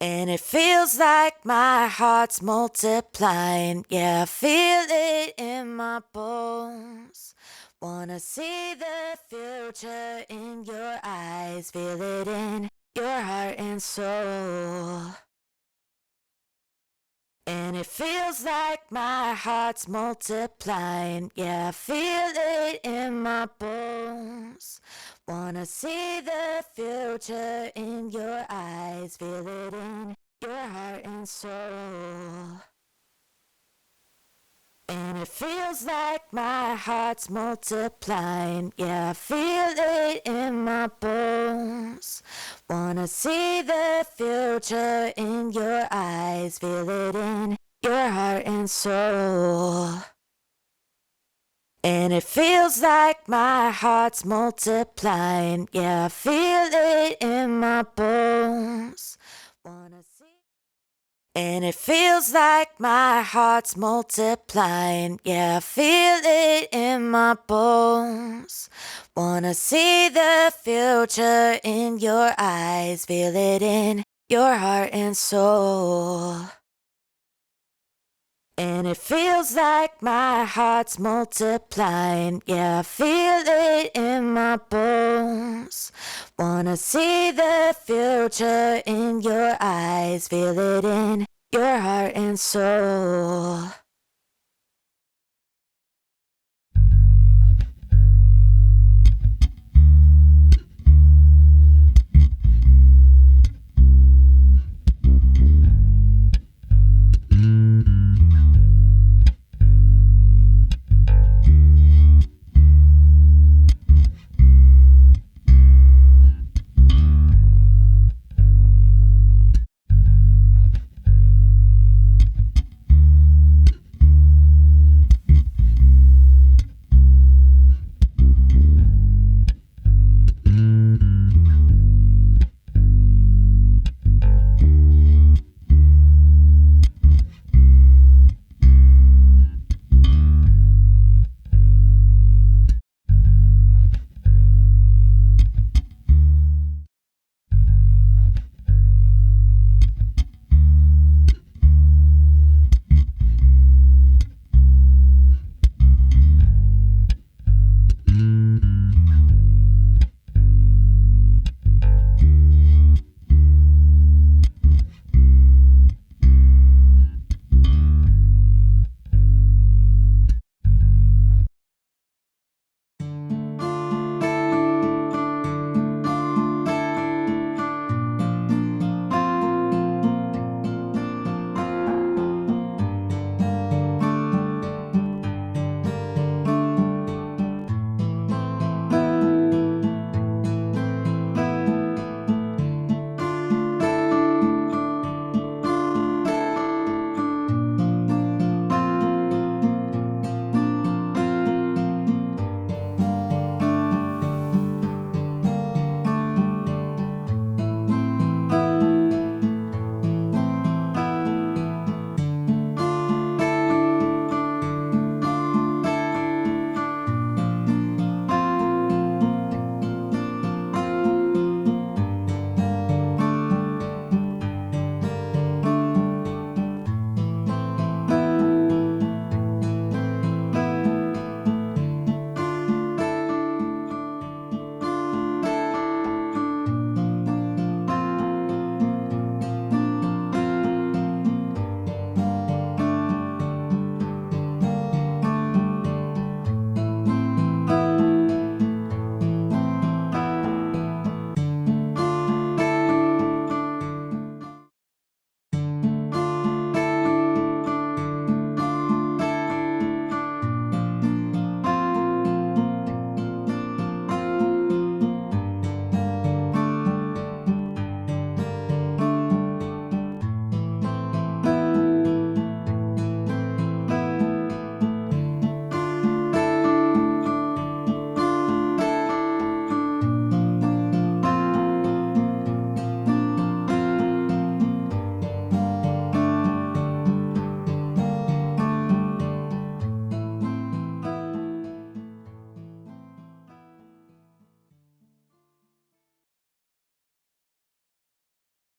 And it feels like my heart's multiplying. Yeah, I feel it in my bones. Wanna see the future in your eyes. Feel it in your heart and soul. And it feels like my heart's multiplying. Yeah, I feel it in my bones. Wanna see the future in your eyes. Feel it in your heart and soul. And it feels like my heart's multiplying. Yeah, I feel it in my bones. Wanna see the future in your eyes. Feel it in your heart and soul. And it feels like my heart's multiplying. Yeah, I feel it in my bones. Wanna see. And it feels like my heart's multiplying. Yeah, I feel it in my bones. Wanna see the future in your eyes. Feel it in your heart and soul. And it feels like my heart's multiplying. Yeah, I feel it in my bones. Wanna see the future in your eyes. Feel it in your heart and soul.